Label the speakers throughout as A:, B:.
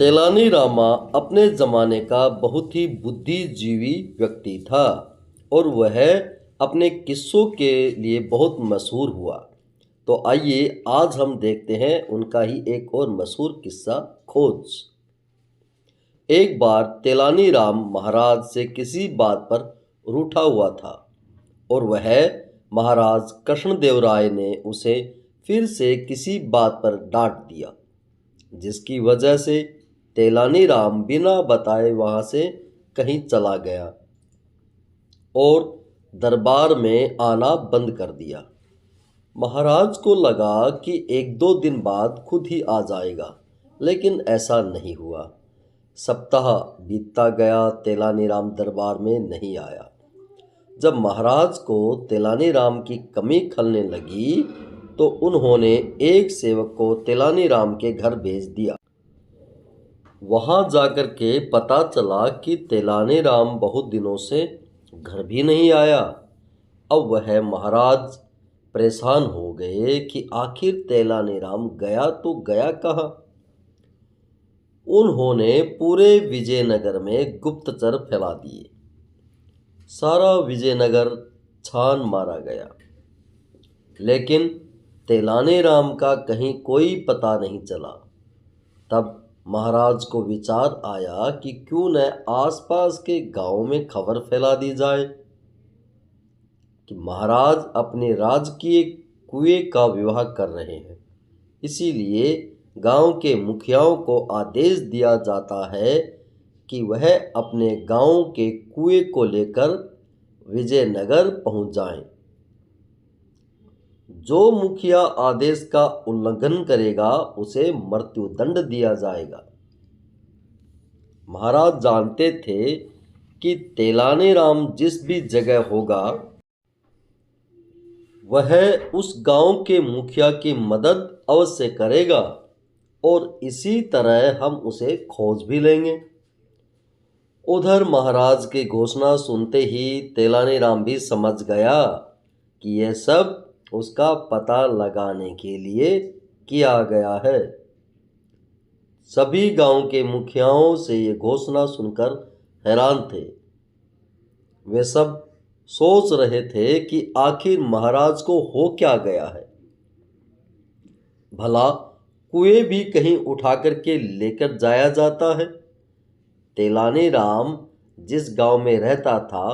A: तेलानी रामा अपने ज़माने का बहुत ही बुद्धिजीवी व्यक्ति था और वह अपने किस्सों के लिए बहुत मशहूर हुआ। तो आइए आज हम देखते हैं उनका ही एक और मशहूर किस्सा खोज। एक बार तेलानी राम महाराज से किसी बात पर रूठा हुआ था और वह महाराज कृष्णदेवराय ने उसे फिर से किसी बात पर डांट दिया, जिसकी वजह से तेलानी राम बिना बताए वहां से कहीं चला गया और दरबार में आना बंद कर दिया। महाराज को लगा कि एक दो दिन बाद खुद ही आ जाएगा, लेकिन ऐसा नहीं हुआ। सप्ताह बीतता गया, तेलानी राम दरबार में नहीं आया। जब महाराज को तेलानी राम की कमी खलने लगी तो उन्होंने एक सेवक को तेलानी राम के घर भेज दिया। वहां जाकर के पता चला कि तेलानी राम बहुत दिनों से घर भी नहीं आया। अब वह महाराज परेशान हो गए कि आखिर तेलानी राम गया तो गया कहाँ। उन्होंने पूरे विजयनगर में गुप्तचर फैला दिए। सारा विजयनगर छान मारा गया, लेकिन तेलानी राम का कहीं कोई पता नहीं चला। तब महाराज को विचार आया कि क्यों न आसपास के गांव में खबर फैला दी जाए कि महाराज अपने राजकीय कुएं का विवाह कर रहे हैं। इसीलिए गांव के मुखियाओं को आदेश दिया जाता है कि वह अपने गांव के कुएं को लेकर विजयनगर पहुंच जाएं। जो मुखिया आदेश का उल्लंघन करेगा उसे मृत्युदंड दिया जाएगा। महाराज जानते थे कि तेलानी राम जिस भी जगह होगा वह उस गांव के मुखिया की मदद अवश्य करेगा और इसी तरह हम उसे खोज भी लेंगे। उधर महाराज की घोषणा सुनते ही तेलानी राम भी समझ गया कि यह सब उसका पता लगाने के लिए किया गया है। सभी गांव के मुखियाओं से ये घोषणा सुनकर हैरान थे। वे सब सोच रहे थे कि आखिर महाराज को हो क्या गया है। भला कुएं भी कहीं उठाकर के लेकर जाया जाता है। तेलानी राम जिस गांव में रहता था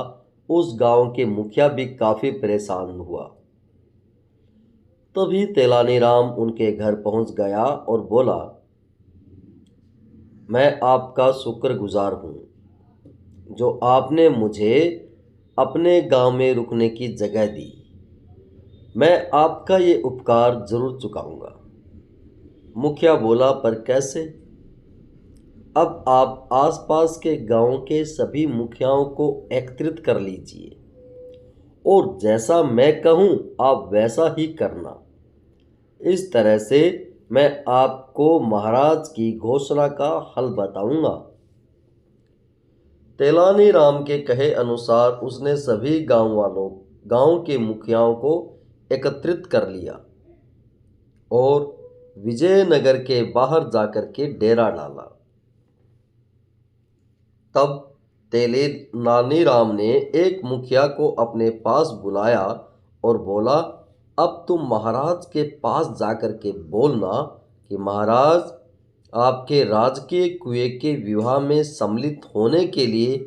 A: उस गांव के मुखिया भी काफी परेशान हुआ। तभी तेलानी राम उनके घर पहुंच गया और बोला, मैं आपका शुक्रगुजार हूं जो आपने मुझे अपने गांव में रुकने की जगह दी। मैं आपका ये उपकार जरूर चुकाऊंगा। मुखिया बोला, पर कैसे? अब आप आसपास के गांव के सभी मुखियाओं को एकत्रित कर लीजिए और जैसा मैं कहूं आप वैसा ही करना। इस तरह से मैं आपको महाराज की घोषणा का हल बताऊंगा। तेलानी राम के कहे अनुसार उसने सभी गांव के मुखियाओं को एकत्रित कर लिया और विजयनगर के बाहर जाकर के डेरा डाला। तब तेलानी राम ने एक मुखिया को अपने पास बुलाया और बोला, अब तुम महाराज के पास जाकर के बोलना कि महाराज आपके राजकीय कुएं के विवाह में सम्मिलित होने के लिए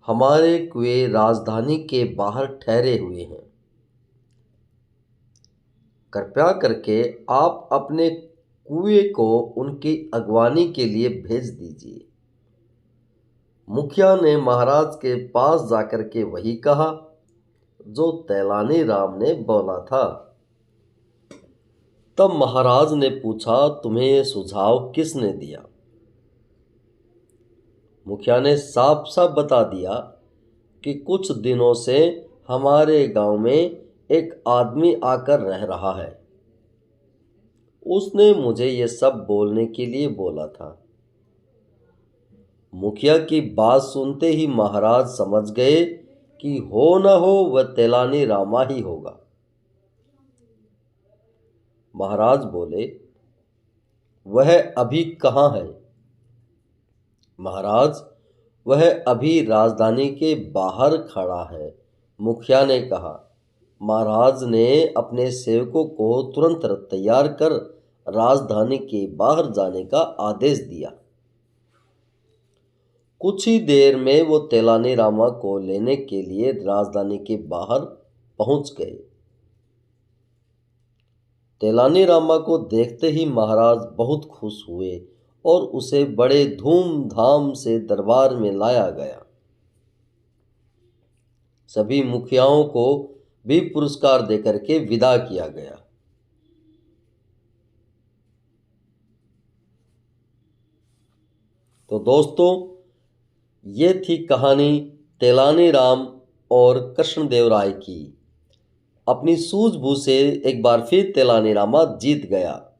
A: हमारे कुएं राजधानी के बाहर ठहरे हुए हैं। कृपया करके आप अपने कुएं को उनकी अगवानी के लिए भेज दीजिए। मुखिया ने महाराज के पास जाकर के वही कहा जो तेलानी राम ने बोला था। तब महाराज ने पूछा, तुम्हें यह सुझाव किसने दिया? मुखिया ने साफ साफ बता दिया कि कुछ दिनों से हमारे गांव में एक आदमी आकर रह रहा है। उसने मुझे ये सब बोलने के लिए बोला था। मुखिया की बात सुनते ही महाराज समझ गए कि हो न हो वह तेलानी रामा ही होगा। महाराज बोले, वह अभी कहाँ है? महाराज, वह अभी राजधानी के बाहर खड़ा है, मुखिया ने कहा। महाराज ने अपने सेवकों को तुरंत तैयार कर राजधानी के बाहर जाने का आदेश दिया। कुछ ही देर में वो तेलानीरामा को लेने के लिए राजधानी के बाहर पहुंच गए। तेलानीरामा को देखते ही महाराज बहुत खुश हुए और उसे बड़े धूमधाम से दरबार में लाया गया। सभी मुखियाओं को भी पुरस्कार देकर के विदा किया गया। तो दोस्तों, ये थी कहानी तेलानीराम और कृष्णदेव राय की। अपनी सूझबूझ से एक बार फिर तेलानीरामा जीत गया।